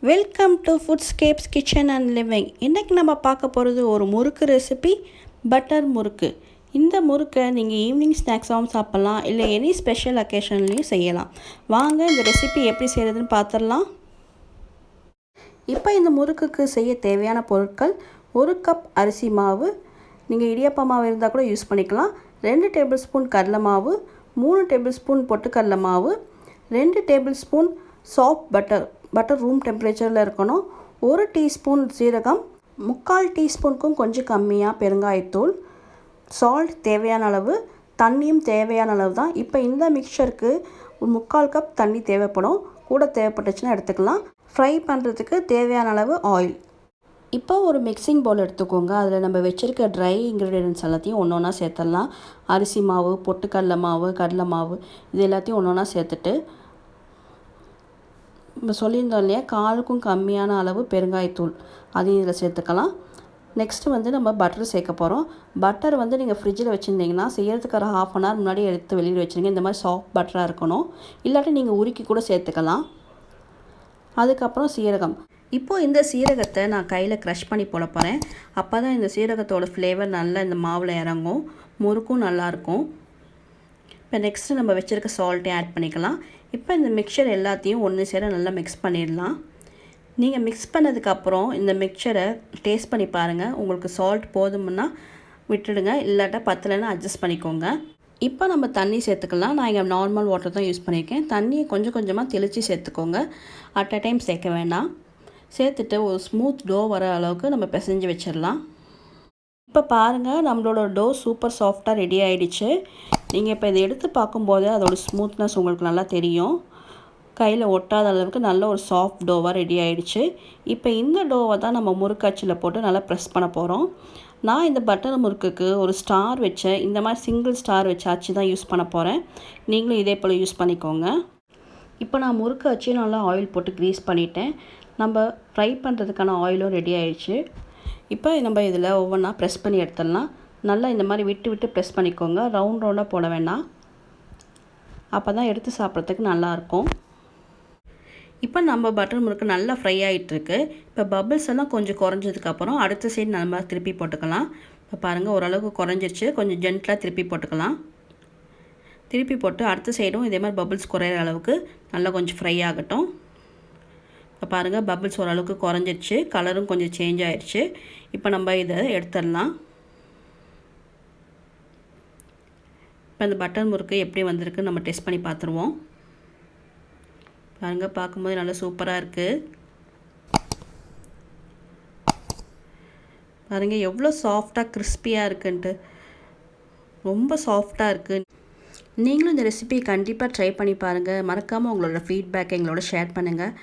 Welcome to Foodscapes kitchen and living. இன்றைக்கி நம்ம பார்க்க போகிறது ஒரு முறுக்கு ரெசிபி, பட்டர் முறுக்கு. இந்த முறுக்கை நீங்கள் ஈவினிங் ஸ்நாக்ஸாகவும் சாப்பிட்லாம், இல்லை எனி ஸ்பெஷல் அக்கேஷன்லேயும் செய்யலாம். வாங்க இந்த ரெசிபி எப்படி செய்கிறதுன்னு பார்த்துடலாம். இப்போ இந்த முறுக்குக்கு செய்ய தேவையான பொருட்கள்: 1 கப் அரிசி மாவு, நீங்கள் இடியாப்ப மாவு இருந்தால் கூட யூஸ் பண்ணிக்கலாம், 2 டேபிள் ஸ்பூன் கடலை மாவு, 3 டேபிள் ஸ்பூன் பொட்டுக்கடலை மாவு, 2 tablespoon soft butter room டெம்பரேச்சரில் இருக்கணும், 1 டீஸ்பூன் சீரகம், 3/4 டீஸ்பூனுக்கும் கொஞ்சம் கம்மியாக பெருங்காயத்தூள், சால்ட் தேவையான அளவு, தண்ணியும் தேவையான அளவு தான். இப்போ இந்த மிக்சருக்கு ஒரு 3/4 கப் தண்ணி தேவைப்படும், கூட தேவைப்பட்டுச்சுன்னா எடுத்துக்கலாம். ஃப்ரை பண்ணுறதுக்கு தேவையான அளவு ஆயில். இப்போ ஒரு மிக்சிங் பவுல் எடுத்துக்கோங்க. அதில் நம்ம வச்சுருக்க ட்ரை இன்க்ரீடியன்ட்ஸ் எல்லாத்தையும் ஒன்று ஒன்றா சேர்த்துடலாம். அரிசி மாவு, பொட்டுக்கடலை மாவு, கடலை மாவு, இது எல்லாத்தையும் ஒன்று ஒன்றா சேர்த்துட்டு, நம்ம சொல்லியிருந்தோம் இல்லையா, 1/4க்கும் கம்மியான அளவு பெருங்காயத்தூள், அதையும் இதில் சேர்த்துக்கலாம். நெக்ஸ்ட்டு நம்ம பட்டர் சேர்க்க போகிறோம். பட்டர் நீங்கள் ஃப்ரிட்ஜில் வச்சுருந்தீங்கன்னா செய்கிறதுக்கு ஒரு 1/2 அன் ஹவர் முன்னாடி எடுத்து வெளியில் வச்சுருங்க. இந்த மாதிரி சாஃப்ட் பட்டராக இருக்கணும், இல்லாட்டி நீங்கள் உருக்கி கூட சேர்த்துக்கலாம். அதுக்கப்புறம் சீரகம். இப்போது இந்த சீரகத்தை நான் கையில் க்ரஷ் பண்ணி போட போகிறேன். அப்போ தான் இந்த சீரகத்தோட ஃப்ளேவர் நல்லா இந்த மாவில் இறங்கும், முறுக்கும் நல்லாயிருக்கும். இப்போ நெக்ஸ்ட்டு நம்ம வச்சுருக்க சால்ட்டையும் ஆட் பண்ணிக்கலாம். இப்போ இந்த மிக்சர் எல்லாத்தையும் ஒன்று சேர நல்லா மிக்ஸ் பண்ணிடலாம். நீங்கள் மிக்ஸ் பண்ணதுக்கப்புறம் இந்த மிக்சரை டேஸ்ட் பண்ணி பாருங்கள். உங்களுக்கு சால்ட் போதும்னா விட்டுடுங்க, இல்லாட்டா பத்தலைன்னா அட்ஜஸ்ட் பண்ணிக்கோங்க. இப்போ நம்ம தண்ணி சேர்த்துக்கலாம். நான் இங்கே நார்மல் வாட்டர் தான் யூஸ் பண்ணியிருக்கேன். தண்ணியை கொஞ்சம் கொஞ்சமாக தெளித்து சேர்த்துக்கோங்க, அட் அ டைம் சேர்க்க வேண்டாம். சேர்த்துட்டு ஒரு ஸ்மூத் டோ வர அளவுக்கு நம்ம பிசைஞ்சு வச்சிடலாம். இப்போ பாருங்கள், நம்மளோட டோ சூப்பர் சாஃப்டாக ரெடி ஆகிடுச்சு. நீங்கள் இப்போ இதை எடுத்து பார்க்கும்போது அதோட ஸ்மூத்னஸ் உங்களுக்கு நல்லா தெரியும். கையில் ஒட்டாத அளவுக்கு நல்ல ஒரு சாஃப்ட் டோவாக ரெடி ஆகிடுச்சு. இப்போ இந்த டோவை தான் நம்ம முறுக்காச்சியில் போட்டு நல்லா ப்ரெஸ் பண்ண போகிறோம். நான் இந்த பட்டர் முறுக்குக்கு ஒரு ஸ்டார் வச்சேன். இந்த மாதிரி சிங்கிள் ஸ்டார் வச்ச அச்சு தான் யூஸ் பண்ண போகிறேன். நீங்களும் இதே போல் யூஸ் பண்ணிக்கோங்க. இப்போ நான் முறுக்கு அச்சு நல்லா ஆயில் போட்டு க்ரீஸ் பண்ணிட்டேன். நம்ம ஃப்ரை பண்ணுறதுக்கான ஆயிலும் ரெடி ஆகிடுச்சு. இப்போ நம்ம இதில் ஒவ்வொன்றா ப்ரெஸ் பண்ணி எடுத்துடலாம். நல்லா இந்த மாதிரி விட்டு விட்டு ப்ரெஸ் பண்ணிக்கோங்க, ரவுண்டாக போட வேண்டாம், அப்போ தான் எடுத்து சாப்பிட்றதுக்கு நல்லாயிருக்கும். இப்போ நம்ம பட்டர் முறுக்கு நல்லா ஃப்ரை ஆகிட்டுருக்கு. இப்போ பபிள்ஸ் எல்லாம் கொஞ்சம் குறைஞ்சதுக்கப்புறம் அடுத்த சைடு நம்ம திருப்பி போட்டுக்கலாம். இப்போ பாருங்கள், ஓரளவுக்கு குறைஞ்சிருச்சு. கொஞ்சம் ஜென்டலாக திருப்பி போட்டுக்கலாம். திருப்பி போட்டு அடுத்த சைடும் இதே மாதிரி பபிள்ஸ் குறையிற அளவுக்கு நல்லா கொஞ்சம் ஃப்ரை ஆகட்டும். இப்போ பாருங்கள், பபிள்ஸ் ஓரளவுக்கு குறைஞ்சிருச்சு, கலரும் கொஞ்சம் சேஞ்ச் ஆகிடுச்சு. இப்போ நம்ம இதை எடுத்துடலாம். இப்போ இந்த பட்டர் முறுக்கு எப்படி வந்திருக்கு நம்ம டெஸ்ட் பண்ணி பார்த்துருவோம். பாருங்கள், பார்க்கும்போது நல்லா சூப்பராக இருக்குது. பாருங்கள் எவ்வளோ சாஃப்டாக கிறிஸ்பியாக இருக்குன்ட்டு, ரொம்ப சாஃப்டாக இருக்குது. நீங்களும் இந்த ரெசிபி கண்டிப்பாக ட்ரை பண்ணி பாருங்கள். மறக்காமல் உங்களோட ஃபீட்பேக் எங்களோட ஷேர் பண்ணுங்கள்.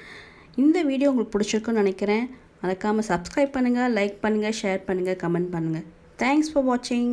இந்த வீடியோ உங்களுக்கு பிடிச்சிருக்குன்னு நினைக்கிறேன். மறக்காமல் சப்ஸ்கிரைப் பண்ணுங்கள், லைக் பண்ணுங்கள், ஷேர் பண்ணுங்கள், கமெண்ட் பண்ணுங்கள். தேங்க்ஸ் ஃபார் வாட்சிங்.